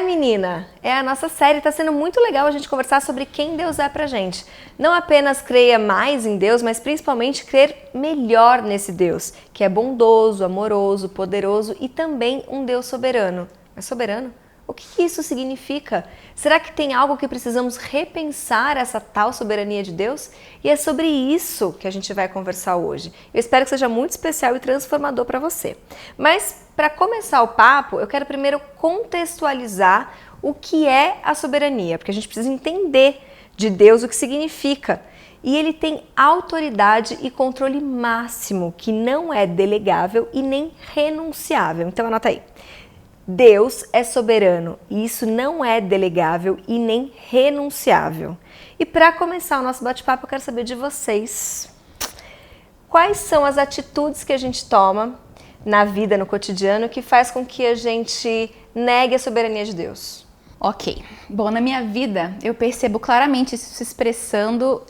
Menina, é a nossa série, tá sendo muito legal a gente conversar sobre quem Deus é pra gente. Não apenas creia mais em Deus, mas principalmente crer melhor nesse Deus, que é bondoso, amoroso, poderoso e também um Deus soberano. Mas soberano? O que isso significa? Será que tem algo que precisamos repensar essa tal soberania de Deus? E é sobre isso que a gente vai conversar hoje. Eu espero que seja muito especial e transformador para você. Mas para começar o papo, eu quero primeiro contextualizar o que é a soberania, porque a gente precisa entender de Deus o que significa. E ele tem autoridade e controle máximo, que não é delegável e nem renunciável. Então anota aí. Deus é soberano e isso não é delegável e nem renunciável. E para começar o nosso bate-papo, eu quero saber de vocês. Quais são as atitudes que a gente toma na vida, no cotidiano, que faz com que a gente negue a soberania de Deus? Ok. Bom, na minha vida, eu percebo claramente isso se expressando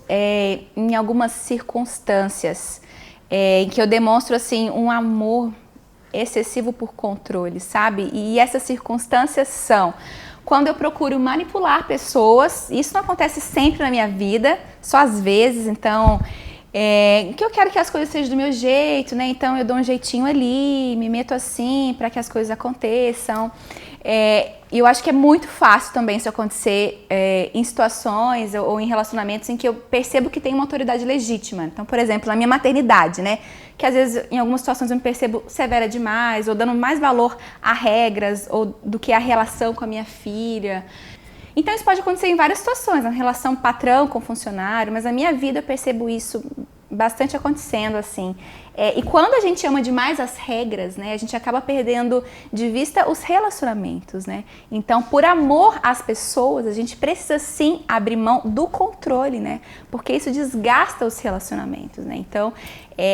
em algumas circunstâncias em que eu demonstro assim um amor excessivo por controle, sabe? E essas circunstâncias são quando eu procuro manipular pessoas. Isso não acontece sempre na minha vida, só às vezes. Então, que eu quero que as coisas sejam do meu jeito, né? Então eu dou um jeitinho ali, me meto assim para que as coisas aconteçam. E eu acho que é muito fácil também isso acontecer em situações ou em relacionamentos em que eu percebo que tem uma autoridade legítima. Então, por exemplo, na minha maternidade, né? Que às vezes em algumas situações eu me percebo severa demais ou dando mais valor a regras ou do que a relação com a minha filha. Então isso pode acontecer em várias situações, na relação patrão com funcionário, mas na minha vida eu percebo isso bastante acontecendo assim. E quando a gente ama demais as regras, né, a gente acaba perdendo de vista os relacionamentos, né? Então, por amor às pessoas, a gente precisa sim abrir mão do controle, né? Porque isso desgasta os relacionamentos, né? Então,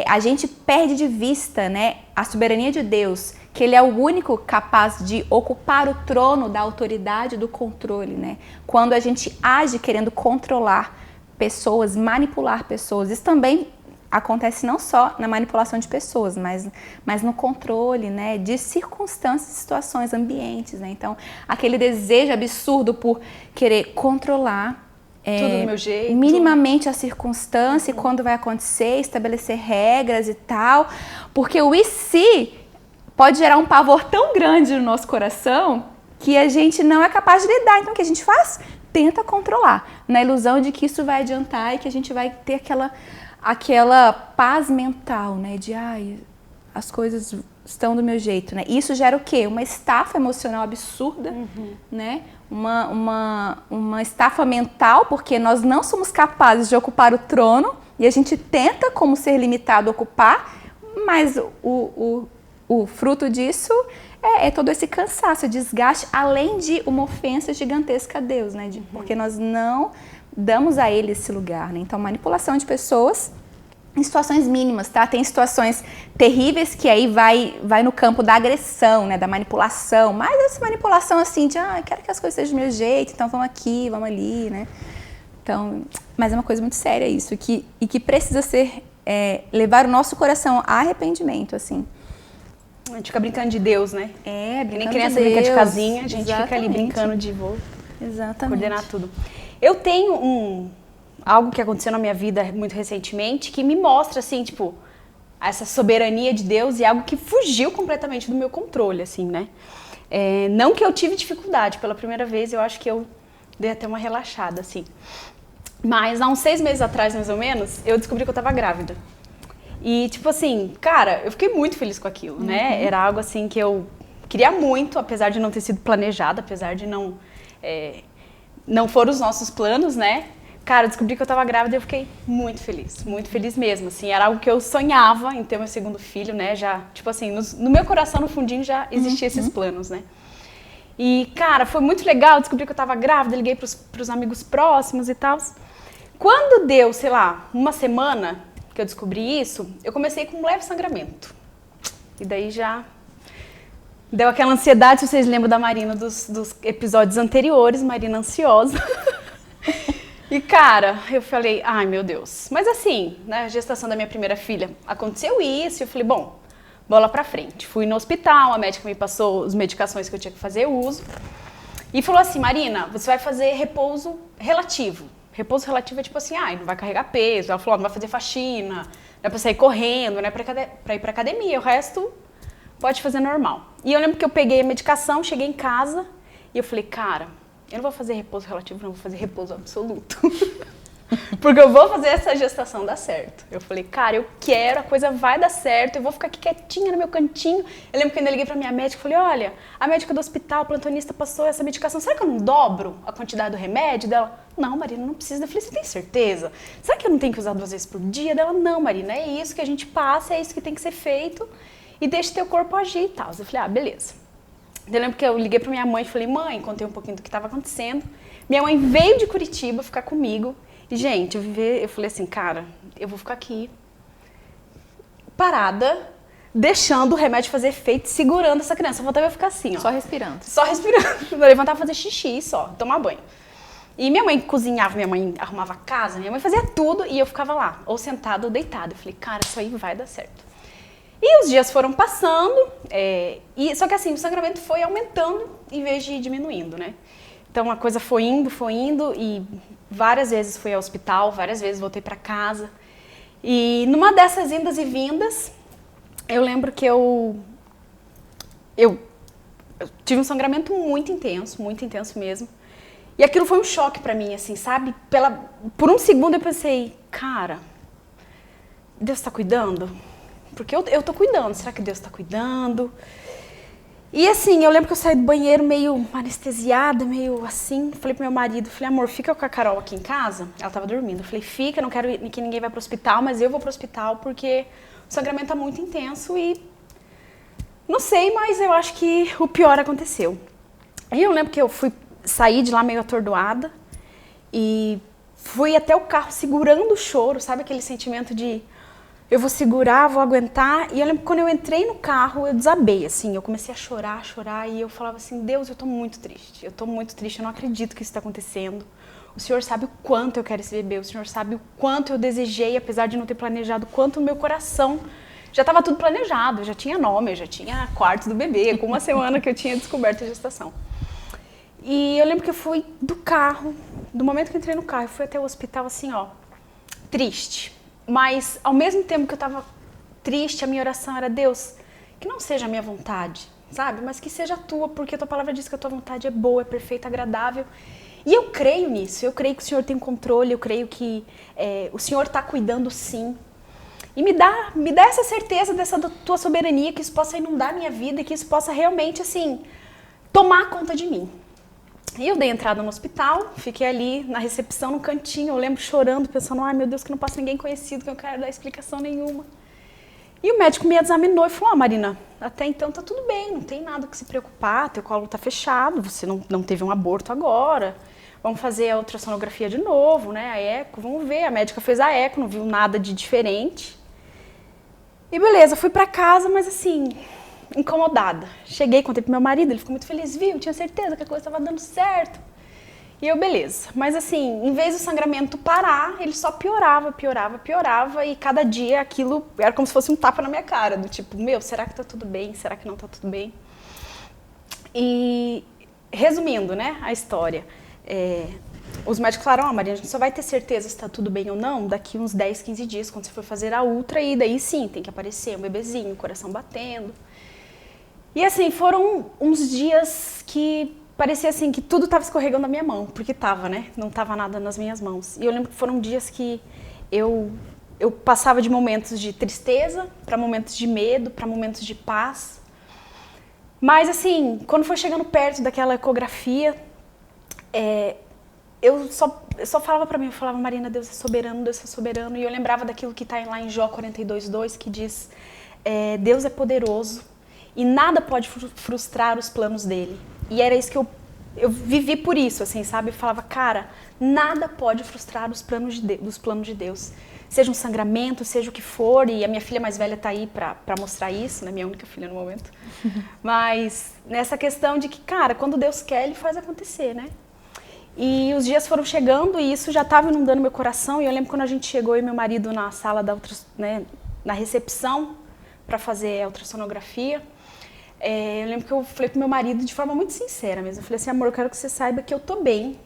a gente perde de vista, né, a soberania de Deus, que Ele é o único capaz de ocupar o trono da autoridade do controle, né? Quando a gente age querendo controlar pessoas, manipular pessoas, isso também acontece não só na manipulação de pessoas, mas no controle, né, de circunstâncias, situações, ambientes, né? Então, aquele desejo absurdo por querer controlar tudo do meu jeito, minimamente a circunstância e quando vai acontecer, estabelecer regras e tal, porque o e se pode gerar um pavor tão grande no nosso coração que a gente não é capaz de lidar. Então, o que a gente faz? Tenta controlar, na ilusão de que isso vai adiantar e que a gente vai ter aquela paz mental, né? De, as coisas estão do meu jeito, né? Isso gera o quê? Uma estafa emocional absurda, né? Uma estafa mental, porque nós não somos capazes de ocupar o trono e a gente tenta, como ser limitado, ocupar, mas o fruto disso é todo esse cansaço, desgaste, além de uma ofensa gigantesca a Deus, né? Porque nós não damos a Ele esse lugar, né? Então, manipulação de pessoas em situações mínimas, tá? Tem situações terríveis que aí vai no campo da agressão, né? Da manipulação, mas essa manipulação assim de, quero que as coisas sejam do meu jeito, então vamos aqui, vamos ali, né? Então, mas é uma coisa muito séria isso, e que precisa ser, levar o nosso coração a arrependimento, assim. A gente fica brincando de Deus, né? Brincando que nem criança de Deus, brinca de casinha, a gente exatamente. fica ali brincando de Exatamente. coordenar tudo. Eu tenho algo que aconteceu na minha vida muito recentemente que me mostra, assim, tipo, essa soberania de Deus e algo que fugiu completamente do meu controle, assim, né? Não que eu tive dificuldade, pela primeira vez eu acho que eu dei até uma relaxada, assim. Mas há uns 6 meses atrás, mais ou menos, eu descobri que eu tava grávida. E, tipo assim, cara, eu fiquei muito feliz com aquilo, né? Era algo, assim, que eu queria muito, apesar de não ter sido planejado, apesar de não foram os nossos planos, né? Cara, eu descobri que eu tava grávida e eu fiquei muito feliz mesmo, assim. Era algo que eu sonhava em ter meu segundo filho, né? Já, tipo assim, no meu coração, no fundinho, já existiam esses planos, né? E, cara, foi muito legal, descobri que eu tava grávida, liguei pros amigos próximos e tal. Quando deu, sei lá, uma semana que eu descobri isso, eu comecei com um leve sangramento. E daí já deu aquela ansiedade, se vocês lembram da Marina dos episódios anteriores, Marina ansiosa. E, cara, eu falei, ai, meu Deus. Mas assim, na gestação da minha primeira filha, aconteceu isso, e eu falei, bom, bola pra frente. Fui no hospital, a médica me passou as medicações que eu tinha que fazer uso. E falou assim, Marina, você vai fazer repouso relativo. Repouso relativo é tipo assim, não vai carregar peso. Ela falou, não vai fazer faxina, não é pra sair correndo, não é pra ir pra academia. O resto pode fazer normal. E eu lembro que eu peguei a medicação, cheguei em casa e eu falei, cara, eu não vou fazer repouso relativo, não, vou fazer repouso absoluto. Porque eu vou fazer essa gestação dar certo. Eu falei, cara, eu quero, a coisa vai dar certo, eu vou ficar aqui quietinha no meu cantinho. Eu lembro que eu ainda liguei pra minha médica e falei, olha, a médica do hospital, o plantonista passou essa medicação, será que eu não dobro a quantidade do remédio dela? Não, Marina, não precisa. Eu falei, você tem certeza? Será que eu não tenho que usar 2 vezes por dia? Dela, não, Marina, é isso que a gente passa, é isso que tem que ser feito e deixa teu corpo agir e tal. Eu falei, beleza. Eu lembro que eu liguei pra minha mãe e falei, mãe, contei um pouquinho do que estava acontecendo. Minha mãe veio de Curitiba ficar comigo. E, gente, eu falei assim, cara, eu vou ficar aqui parada, deixando o remédio fazer efeito, segurando essa criança. Eu voltava a ficar assim, ó. Só respirando. Só respirando. Eu levantar pra fazer xixi só, tomar banho. E minha mãe cozinhava, minha mãe arrumava a casa, minha mãe fazia tudo e eu ficava lá, ou sentada ou deitada. Eu falei, cara, isso aí vai dar certo. E os dias foram passando, só que assim, o sangramento foi aumentando em vez de ir diminuindo, né? Então a coisa foi indo e várias vezes fui ao hospital, várias vezes voltei para casa. E numa dessas indas e vindas, eu lembro que eu tive um sangramento muito intenso mesmo. E aquilo foi um choque para mim, assim, sabe? Por um segundo eu pensei, cara, Deus está cuidando? Porque eu tô cuidando, será que Deus está cuidando? E assim, eu lembro que eu saí do banheiro meio anestesiada, meio assim. Falei pro meu marido, falei, amor, fica com a Carol aqui em casa? Ela tava dormindo. Eu falei, fica, não quero que ninguém vá pro hospital, mas eu vou pro hospital porque o sangramento tá muito intenso e... Não sei, mas eu acho que o pior aconteceu. Aí eu lembro que eu saí de lá meio atordoada e fui até o carro segurando o choro, sabe aquele sentimento de... Eu vou segurar, vou aguentar. E eu lembro que quando eu entrei no carro, eu desabei, assim. Eu comecei a chorar. E eu falava assim, Deus, eu tô muito triste. Eu não acredito que isso está acontecendo. O Senhor sabe o quanto eu quero esse bebê. O Senhor sabe o quanto eu desejei, apesar de não ter planejado, quanto o meu coração... Já estava tudo planejado, já tinha nome, já tinha quarto do bebê, com uma semana que eu tinha descoberto a gestação. E eu lembro que eu fui do carro, do momento que eu entrei no carro, eu fui até o hospital assim, ó, triste. Mas, ao mesmo tempo que eu estava triste, a minha oração era, Deus, que não seja a minha vontade, sabe? Mas que seja a tua, porque a tua palavra diz que a tua vontade é boa, é perfeita, agradável. E eu creio nisso, eu creio que o Senhor tem controle, eu creio que o Senhor está cuidando sim. E me dá essa certeza dessa tua soberania, que isso possa inundar a minha vida e que isso possa realmente, assim, tomar conta de mim. E eu dei entrada no hospital, fiquei ali na recepção, no cantinho, eu lembro chorando, pensando, ai meu Deus, que não passa ninguém conhecido, que eu não quero dar explicação nenhuma. E o médico me examinou e falou, Marina, até então tá tudo bem, não tem nada que se preocupar, teu colo tá fechado, você não teve um aborto agora, vamos fazer a ultrassonografia de novo, né, a eco, vamos ver. A médica fez a eco, não viu nada de diferente. E beleza, fui pra casa, mas assim... incomodada. Cheguei, contei pro meu marido, ele ficou muito feliz, viu? Tinha certeza que a coisa estava dando certo. E eu, beleza. Mas assim, em vez do sangramento parar, ele só piorava e cada dia aquilo era como se fosse um tapa na minha cara, do tipo, meu, será que tá tudo bem? Será que não tá tudo bem? E resumindo, né, a história, os médicos falaram, Maria, a gente só vai ter certeza se tá tudo bem ou não daqui uns 10, 15 dias, quando você for fazer a ultra, e daí sim, tem que aparecer um bebezinho, o coração batendo. E assim, foram uns dias que parecia assim que tudo estava escorregando na minha mão, porque tava, né? Não tava nada nas minhas mãos. E eu lembro que foram dias que eu passava de momentos de tristeza para momentos de medo, para momentos de paz. Mas assim, quando foi chegando perto daquela ecografia, eu só falava para mim, eu falava, Marina, Deus é soberano, e eu lembrava daquilo que está lá em Jó 42:2, que diz, Deus é poderoso, e nada pode frustrar os planos dele. E era isso que eu vivi por isso, assim, sabe? Eu falava, cara, nada pode frustrar os planos de Deus. Seja um sangramento, seja o que for, e a minha filha mais velha tá aí pra mostrar isso, né? Minha única filha no momento. Mas nessa questão de que, cara, quando Deus quer, Ele faz acontecer, né? E os dias foram chegando e isso já estava inundando meu coração. E eu lembro quando a gente chegou, eu e meu marido, na sala na recepção, para fazer a ultrassonografia, eu lembro que eu falei pro meu marido de forma muito sincera mesmo. Eu falei assim, amor, eu quero que você saiba que eu tô bem.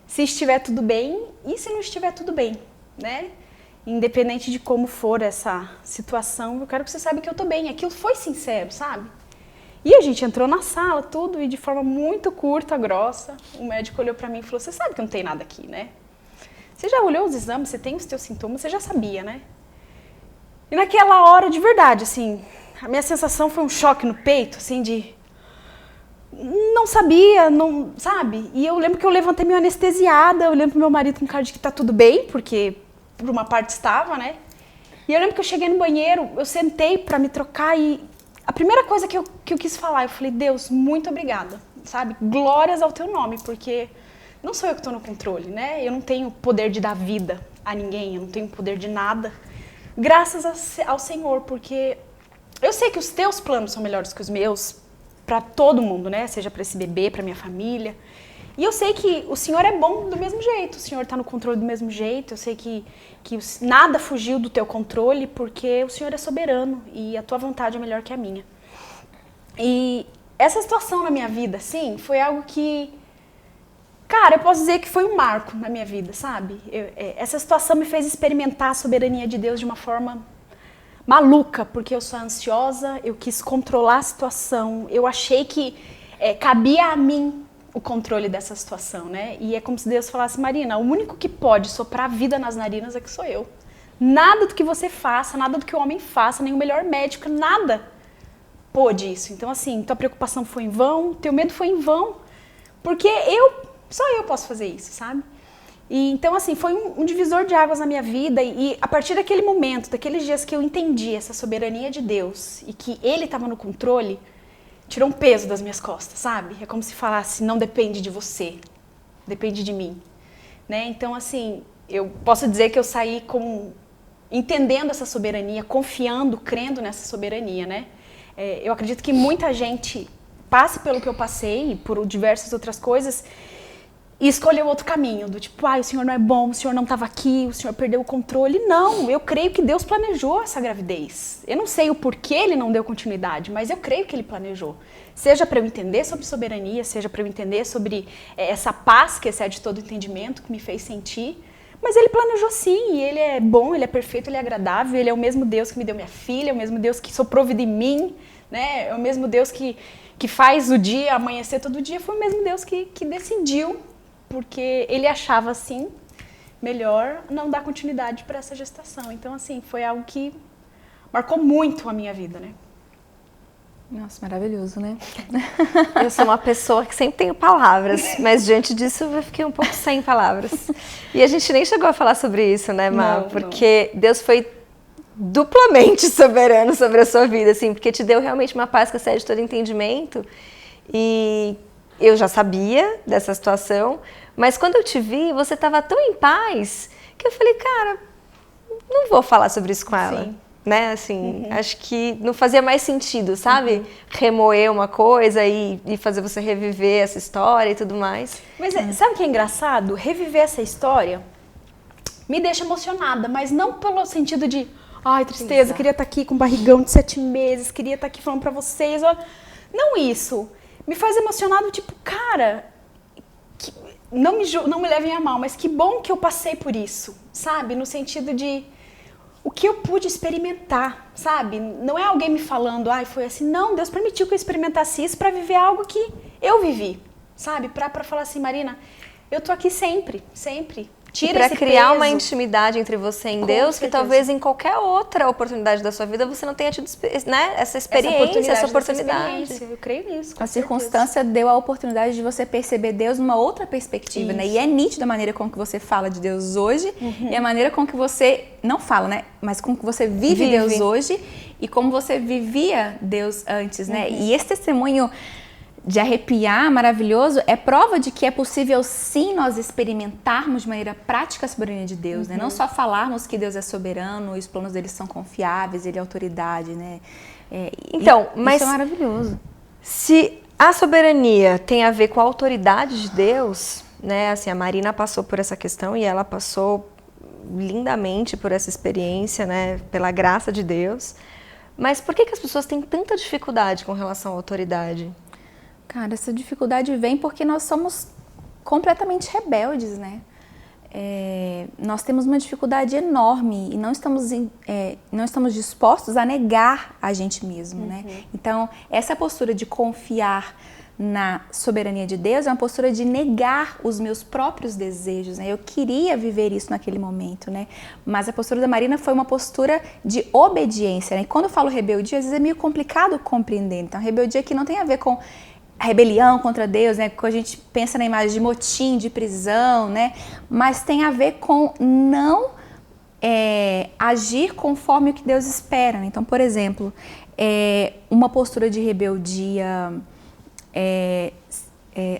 Se estiver tudo bem e se não estiver tudo bem, né? Independente de como for essa situação, eu quero que você saiba que eu tô bem. Aquilo foi sincero, sabe? E a gente entrou na sala, tudo, e de forma muito curta, grossa, o médico olhou pra mim e falou, você sabe que não tem nada aqui, né? Você já olhou os exames, você tem os teus sintomas, você já sabia, né? E naquela hora, de verdade, assim, a minha sensação foi um choque no peito, assim, de... Não sabia, não, sabe? E eu lembro que eu levantei meio anestesiada, eu lembro pro meu marido com cara de que tá tudo bem, porque por uma parte estava, né? E eu lembro que eu cheguei no banheiro, eu sentei pra me trocar e a primeira coisa que eu quis falar, eu falei, Deus, muito obrigada, sabe? Glórias ao teu nome, porque não sou eu que tô no controle, né? Eu não tenho poder de dar vida a ninguém, eu não tenho poder de nada. Graças ao Senhor, porque eu sei que os teus planos são melhores que os meus, para todo mundo, né? Seja para esse bebê, para minha família. E eu sei que o Senhor é bom do mesmo jeito, o Senhor está no controle do mesmo jeito, eu sei que nada fugiu do teu controle, porque o Senhor é soberano e a tua vontade é melhor que a minha. E essa situação na minha vida, sim, foi algo que, cara, eu posso dizer que foi um marco na minha vida, sabe? Essa situação me fez experimentar a soberania de Deus de uma forma maluca, porque eu sou ansiosa, eu quis controlar a situação, eu achei que cabia a mim o controle dessa situação, né? E é como se Deus falasse, Marina, o único que pode soprar vida nas narinas é que sou eu. Nada do que você faça, nada do que o homem faça, nem o melhor médico, nada pôde isso. Então, assim, tua preocupação foi em vão, teu medo foi em vão, porque só eu posso fazer isso, sabe? E, então, assim, foi um divisor de águas na minha vida e a partir daquele momento, daqueles dias que eu entendi essa soberania de Deus e que Ele estava no controle, tirou um peso das minhas costas, sabe? É como se falasse, não depende de você, depende de mim, né? Então, assim, eu posso dizer que eu saí entendendo essa soberania, confiando, crendo nessa soberania, né? Eu acredito que muita gente passe pelo que eu passei, por diversas outras coisas, e escolheu outro caminho, do tipo, o Senhor não é bom, o Senhor não estava aqui, o Senhor perdeu o controle. Não, eu creio que Deus planejou essa gravidez. Eu não sei o porquê Ele não deu continuidade, mas eu creio que Ele planejou. Seja para eu entender sobre soberania, seja para eu entender sobre essa paz que excede todo entendimento, que me fez sentir. Mas Ele planejou sim, e Ele é bom, Ele é perfeito, Ele é agradável, Ele é o mesmo Deus que me deu minha filha, é o mesmo Deus que soprou vida em mim, né? É o mesmo Deus que faz o dia amanhecer todo dia, foi o mesmo Deus que decidiu, porque Ele achava, assim, melhor não dar continuidade para essa gestação. Então, assim, foi algo que marcou muito a minha vida, né? Nossa, maravilhoso, né? Eu sou uma pessoa que sempre tenho palavras, mas diante disso eu fiquei um pouco sem palavras. E a gente nem chegou a falar sobre isso, né, Má? Porque Deus foi duplamente soberano sobre a sua vida, assim, porque te deu realmente uma paz que excede todo entendimento. E eu já sabia dessa situação, mas quando eu te vi, você estava tão em paz que eu falei, cara, não vou falar sobre isso com ela. Sim. Né, assim, acho que não fazia mais sentido, sabe? Remoer uma coisa e fazer você reviver essa história e tudo mais. Mas sabe o que é engraçado? Reviver essa história me deixa emocionada, mas não pelo sentido de ai, tristeza, exato, queria estar aqui com um barrigão de 7 meses, queria estar aqui falando pra vocês. Não isso. Me faz emocionado, tipo, cara, não me levem a mal, mas que bom que eu passei por isso, sabe? No sentido de o que eu pude experimentar, sabe? Não é alguém me falando, foi assim. Não, Deus permitiu que eu experimentasse isso para viver algo que eu vivi, sabe? Para falar assim, Marina, eu tô aqui sempre, sempre. Tira esse peso. Para criar uma intimidade entre você e Deus, que talvez em qualquer outra oportunidade da sua vida você não tenha tido, né, essa experiência, essa oportunidade. Eu creio nisso. A circunstância deu a oportunidade de você perceber Deus numa outra perspectiva, né? E é nítido a maneira com que você fala de Deus hoje e a maneira com que você, não fala, né? Mas com que você vive Deus hoje e como você vivia Deus antes, né? E esse testemunho de arrepiar, maravilhoso, é prova de que é possível sim nós experimentarmos de maneira prática a soberania de Deus, né? Não só falarmos que Deus é soberano e os planos dele são confiáveis, ele é autoridade, né? Então, mas isso é maravilhoso. Se a soberania tem a ver com a autoridade de Deus, né? Assim, a Marina passou por essa questão e ela passou lindamente por essa experiência, né? Pela graça de Deus. Mas por que as pessoas têm tanta dificuldade com relação à autoridade? Cara, essa dificuldade vem porque nós somos completamente rebeldes, né? Nós temos uma dificuldade enorme e não estamos dispostos a negar a gente mesmo, né? Então, essa postura de confiar na soberania de Deus é uma postura de negar os meus próprios desejos, né? Eu queria viver isso naquele momento, né? Mas a postura da Marina foi uma postura de obediência, né? E quando eu falo rebeldia, às vezes é meio complicado compreender. Então, rebeldia aqui não tem a ver com a rebelião contra Deus, né? Quando a gente pensa na imagem de motim, de prisão, né? Mas tem a ver com não agir conforme o que Deus espera, né? Então, por exemplo, uma postura de rebeldia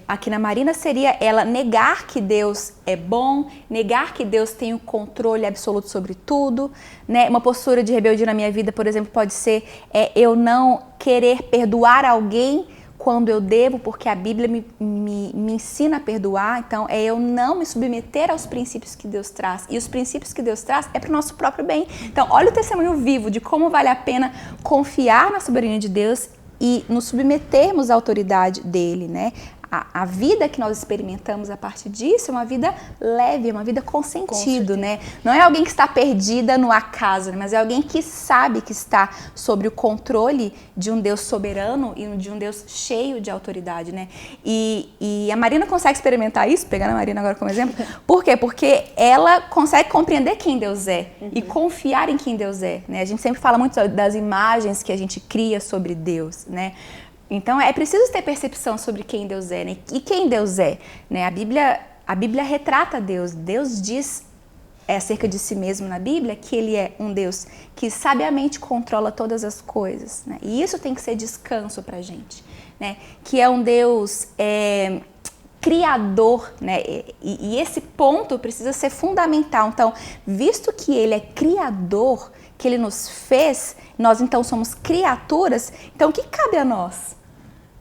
aqui na Marina seria ela negar que Deus é bom, negar que Deus tem o controle absoluto sobre tudo, né? Uma postura de rebeldia na minha vida, por exemplo, pode ser eu não querer perdoar alguém quando eu devo, porque a Bíblia me ensina a perdoar. Então, eu não me submeter aos princípios que Deus traz. E os princípios que Deus traz é para o nosso próprio bem. Então, olha o testemunho vivo de como vale a pena confiar na soberania de Deus e nos submetermos à autoridade dele, né? A vida que nós experimentamos a partir disso é uma vida leve, é uma vida com sentido, né? Não é alguém que está perdida no acaso, né? Mas é alguém que sabe que está sob o controle de um Deus soberano e de um Deus cheio de autoridade, né? E a Marina consegue experimentar isso, pegando a Marina agora como exemplo. Por quê? Porque ela consegue compreender quem Deus é e confiar em quem Deus é, né? A gente sempre fala muito das imagens que a gente cria sobre Deus, né? Então, é preciso ter percepção sobre quem Deus é, né? E quem Deus é, né? A Bíblia retrata Deus. Deus diz acerca de si mesmo na Bíblia que Ele é um Deus que sabiamente controla todas as coisas, né? E isso tem que ser descanso pra gente, né? Que é um Deus criador, né? E esse ponto precisa ser fundamental. Então, visto que Ele é criador, que Ele nos fez, nós então somos criaturas, então o que cabe a nós?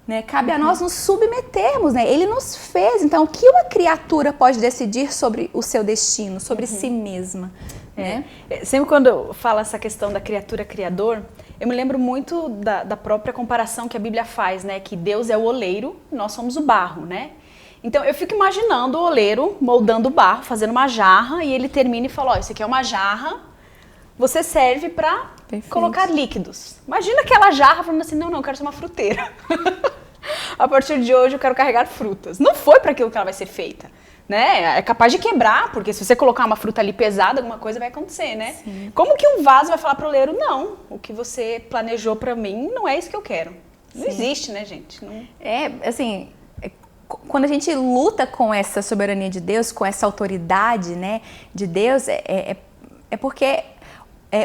Né? Cabe a nós nos submetermos, né? Ele nos fez, então o que uma criatura pode decidir sobre o seu destino, sobre si mesma? Né? Sempre quando eu falo essa questão da criatura criador, eu me lembro muito da própria comparação que a Bíblia faz, né? Que Deus é o oleiro, nós somos o barro, né? Então eu fico imaginando o oleiro moldando o barro, fazendo uma jarra, e ele termina e fala, isso aqui é uma jarra, você serve para colocar líquidos. Imagina aquela jarra falando assim, não, eu quero ser uma fruteira. A partir de hoje eu quero carregar frutas. Não foi para aquilo que ela vai ser feita, né? É capaz de quebrar, porque se você colocar uma fruta ali pesada, alguma coisa vai acontecer, né? Sim. Como que um vaso vai falar pro oleiro, não, o que você planejou para mim não é isso que eu quero. Não existe, né, gente? Não... assim... Quando a gente luta com essa soberania de Deus, com essa autoridade, né, de Deus, é porque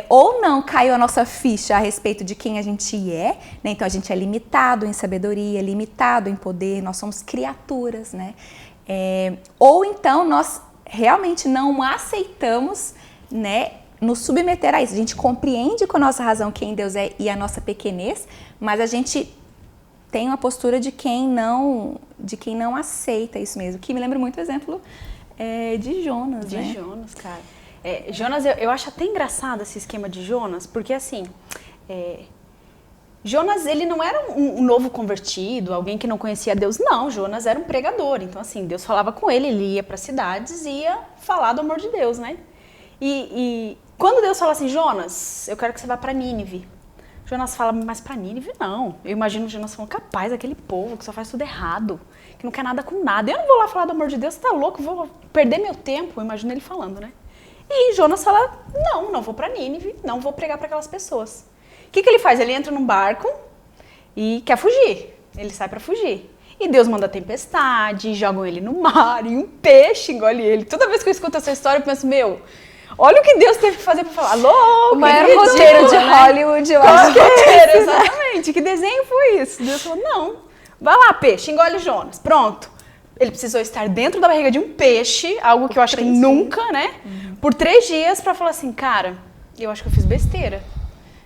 ou não caiu a nossa ficha a respeito de quem a gente é, né? Então a gente é limitado em sabedoria, limitado em poder, nós somos criaturas, né? Ou então nós realmente não aceitamos, né, nos submeter a isso. A gente compreende com a nossa razão quem Deus é e a nossa pequenez, mas a gente tem uma postura de quem não aceita isso mesmo. Que me lembra muito o exemplo de Jonas, né? De Jonas, cara. Jonas, eu acho até engraçado esse esquema de Jonas, porque assim, Jonas, ele não era um novo convertido, alguém que não conhecia Deus, não, Jonas era um pregador, então assim, Deus falava com ele ia para cidades e ia falar do amor de Deus, né? E quando Deus fala assim, Jonas, eu quero que você vá para Nínive, Jonas fala, mas para Nínive não, eu imagino Jonas falando, capaz, aquele povo que só faz tudo errado, que não quer nada com nada, eu não vou lá falar do amor de Deus, você tá louco, vou perder meu tempo, eu imagino ele falando, né? E Jonas fala, não vou para Nínive, não vou pregar para aquelas pessoas. O que ele faz? Ele entra num barco e quer fugir. Ele sai para fugir. E Deus manda tempestade, jogam ele no mar e um peixe engole ele. Toda vez que eu escuto essa história eu penso, olha o que Deus teve que fazer para falar. Louco, o maior roteiro de Hollywood, eu acho. Exatamente. Que desenho foi isso? Deus falou, não, vai lá peixe, engole Jonas. Pronto. Ele precisou estar dentro da barriga de um peixe, algo que eu acho que nunca, né? Por 3 dias para falar assim, cara, eu acho que eu fiz besteira.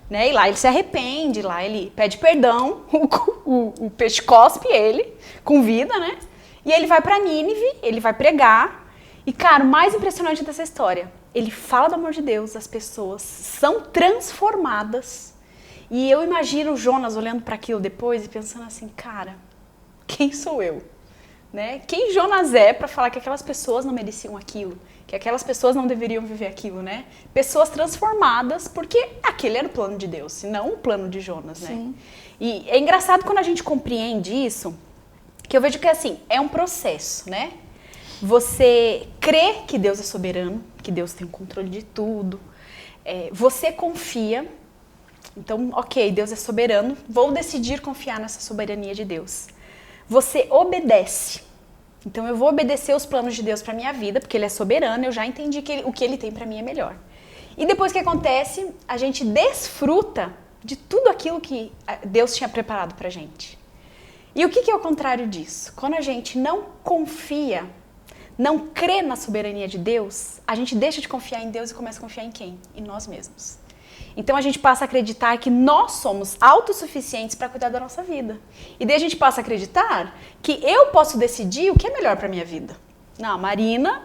Né? E lá ele se arrepende, lá ele pede perdão, o peixe cospe ele, com vida, né? E ele vai para Nínive, ele vai pregar. E, cara, o mais impressionante dessa história, ele fala do amor de Deus, as pessoas são transformadas. E eu imagino o Jonas olhando para aquilo depois e pensando assim, cara, quem sou eu? Né? Quem Jonas é para falar que aquelas pessoas não mereciam aquilo? Que aquelas pessoas não deveriam viver aquilo, né? Pessoas transformadas, porque aquele era o plano de Deus, e não o plano de Jonas, né? Sim. E é engraçado quando a gente compreende isso, que eu vejo que assim, é um processo, né? Você crê que Deus é soberano, que Deus tem o controle de tudo, você confia, então, ok, Deus é soberano, vou decidir confiar nessa soberania de Deus. Você obedece. Então eu vou obedecer os planos de Deus para minha vida, porque Ele é soberano, eu já entendi que o que Ele tem para mim é melhor. E depois que acontece, a gente desfruta de tudo aquilo que Deus tinha preparado pra gente. E o que é o contrário disso? Quando a gente não confia, não crê na soberania de Deus, a gente deixa de confiar em Deus e começa a confiar em quem? Em nós mesmos. Então a gente passa a acreditar que nós somos autossuficientes para cuidar da nossa vida. E daí a gente passa a acreditar que eu posso decidir o que é melhor para minha vida. Não, a Marina,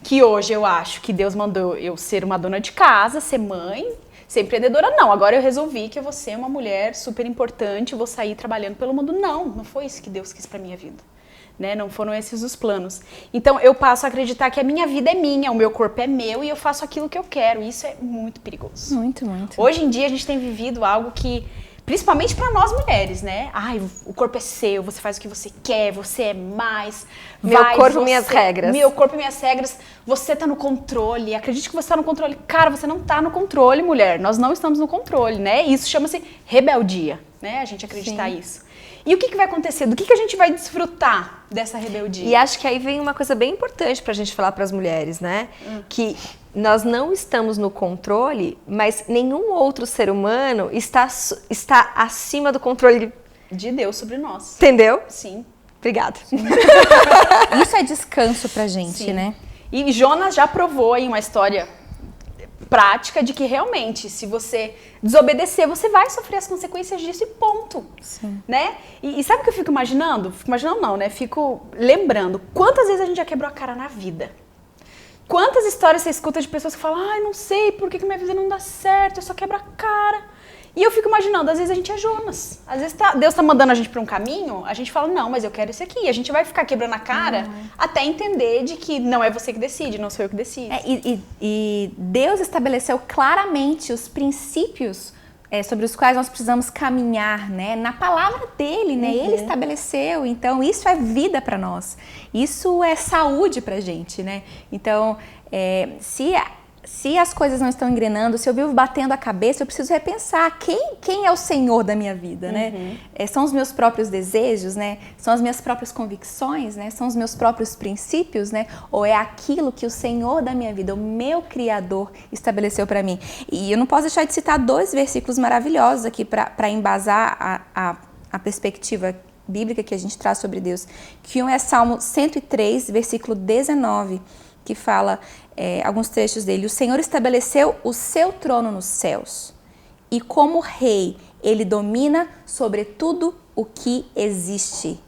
que hoje eu acho que Deus mandou eu ser uma dona de casa, ser mãe, ser empreendedora, não. Agora eu resolvi que eu vou ser uma mulher super importante, vou sair trabalhando pelo mundo. Não foi isso que Deus quis para minha vida. Né? Não foram esses os planos. Então eu passo a acreditar que a minha vida é minha, o meu corpo é meu e eu faço aquilo que eu quero. E isso é muito perigoso. Muito, muito. Hoje em dia a gente tem vivido algo que, principalmente para nós mulheres, né? Ai, o corpo é seu, você faz o que você quer, você é mais. Meu corpo, minhas regras. Meu corpo, minhas regras. Você tá no controle. Acredite que você tá no controle. Cara, você não tá no controle, mulher. Nós não estamos no controle, né? Isso chama-se rebeldia, né? A gente acreditar isso. E o que vai acontecer? Do que a gente vai desfrutar dessa rebeldia? E acho que aí vem uma coisa bem importante pra gente falar pras mulheres, né? Que nós não estamos no controle, mas nenhum outro ser humano está acima do controle de Deus sobre nós. Entendeu? Sim. Obrigada. Isso é descanso pra gente, Sim. né? E Jonas já provou em uma história prática de que realmente, se você desobedecer, você vai sofrer as consequências disso e ponto. Sim. Né? E sabe o que eu fico imaginando? Fico imaginando não, né? Fico lembrando quantas vezes a gente já quebrou a cara na vida. Quantas histórias você escuta de pessoas que falam, ai, não sei por que minha vida não dá certo, eu só quebro a cara. E eu fico imaginando, às vezes a gente é Jonas. Às vezes Deus tá mandando a gente pra um caminho, a gente fala, não, mas eu quero esse aqui. E a gente vai ficar quebrando a cara até entender de que não é você que decide, não sou eu que decido. E Deus estabeleceu claramente os princípios sobre os quais nós precisamos caminhar, né? Na palavra dele, né? Ele estabeleceu, então isso é vida para nós. Isso é saúde pra gente, né? Então, se as coisas não estão engrenando, se eu vivo batendo a cabeça, eu preciso repensar quem é o Senhor da minha vida, né? São os meus próprios desejos, né? São as minhas próprias convicções, né? São os meus próprios princípios, né? Ou é aquilo que o Senhor da minha vida, o meu Criador, estabeleceu para mim? E eu não posso deixar de citar 2 versículos maravilhosos aqui para embasar a perspectiva bíblica que a gente traz sobre Deus. Que um é Salmo 103, versículo 19, que fala alguns trechos dele. O Senhor estabeleceu o seu trono nos céus e como rei, ele domina sobre tudo o que existe.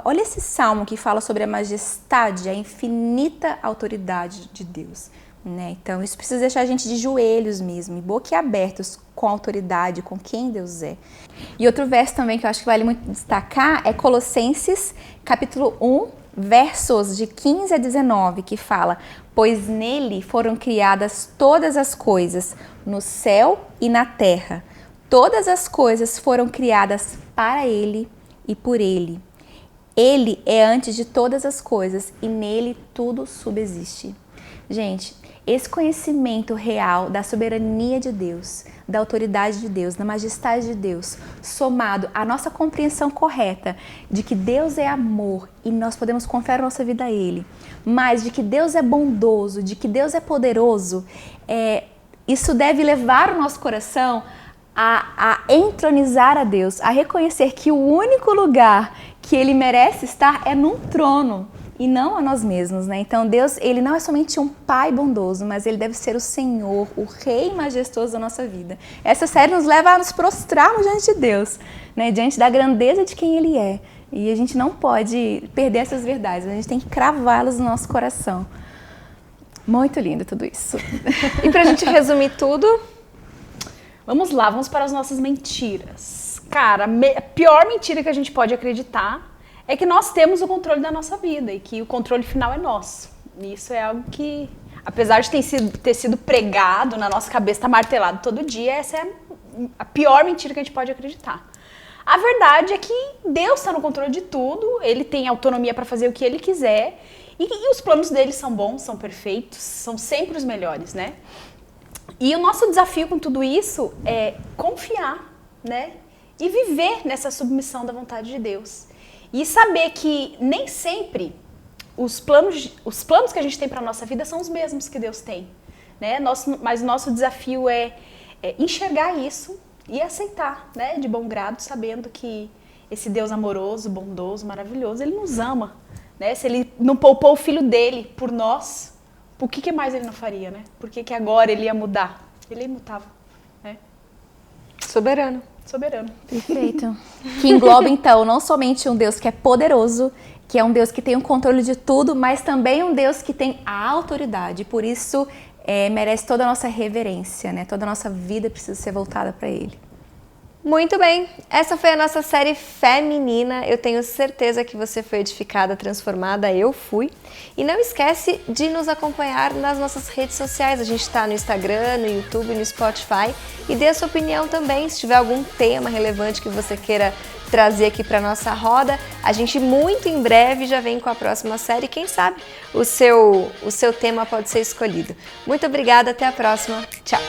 Olha esse salmo que fala sobre a majestade, a infinita autoridade de Deus, né? Então isso precisa deixar a gente de joelhos mesmo, boquiabertos com a autoridade, com quem Deus é. E outro verso também que eu acho que vale muito destacar é Colossenses capítulo 1, versos de 15 a 19, que fala: pois nele foram criadas todas as coisas, no céu e na terra. Todas as coisas foram criadas para ele e por ele. Ele é antes de todas as coisas e nele tudo subsiste. Gente, esse conhecimento real da soberania de Deus, da autoridade de Deus, da majestade de Deus, somado à nossa compreensão correta de que Deus é amor e nós podemos confiar a nossa vida a Ele, mas de que Deus é bondoso, de que Deus é poderoso, isso deve levar o nosso coração a entronizar a Deus, a reconhecer que o único lugar que Ele merece estar é num trono, e não a nós mesmos, né? Então Deus, Ele não é somente um Pai bondoso, mas Ele deve ser o Senhor, o Rei majestoso da nossa vida. Essa série nos leva a nos prostrarmos diante de Deus, né? Diante da grandeza de quem Ele é. E a gente não pode perder essas verdades, a gente tem que cravá-las no nosso coração. Muito lindo tudo isso. E pra gente resumir tudo... Vamos lá, vamos para as nossas mentiras. Cara, a pior mentira que a gente pode acreditar é que nós temos o controle da nossa vida e que o controle final é nosso. E isso é algo que, apesar de ter sido pregado na nossa cabeça, tá martelado todo dia, essa é a pior mentira que a gente pode acreditar. A verdade é que Deus está no controle de tudo, Ele tem autonomia para fazer o que Ele quiser e os planos dele são bons, são perfeitos, são sempre os melhores, né? E o nosso desafio com tudo isso é confiar, né? E viver nessa submissão da vontade de Deus. E saber que nem sempre os planos que a gente tem para a nossa vida são os mesmos que Deus tem, né? Mas o nosso desafio é enxergar isso e aceitar, né, de bom grado, sabendo que esse Deus amoroso, bondoso, maravilhoso, Ele nos ama, né? Se Ele não poupou o Filho dele por nós, por que mais Ele não faria, né? Por que agora Ele ia mudar? Ele é imutável, né? Soberano. Soberano. Perfeito. Que engloba, então, não somente um Deus que é poderoso, que é um Deus que tem o controle de tudo, mas também um Deus que tem a autoridade. Por isso, merece toda a nossa reverência, né? Toda a nossa vida precisa ser voltada para Ele. Muito bem, essa foi a nossa série Feminina. Eu tenho certeza que você foi edificada, transformada, eu fui. E não esquece de nos acompanhar nas nossas redes sociais. A gente está no Instagram, no YouTube, no Spotify. E dê a sua opinião também, se tiver algum tema relevante que você queira trazer aqui para nossa roda. A gente muito em breve já vem com a próxima série. Quem sabe o seu tema pode ser escolhido. Muito obrigada, até a próxima. Tchau!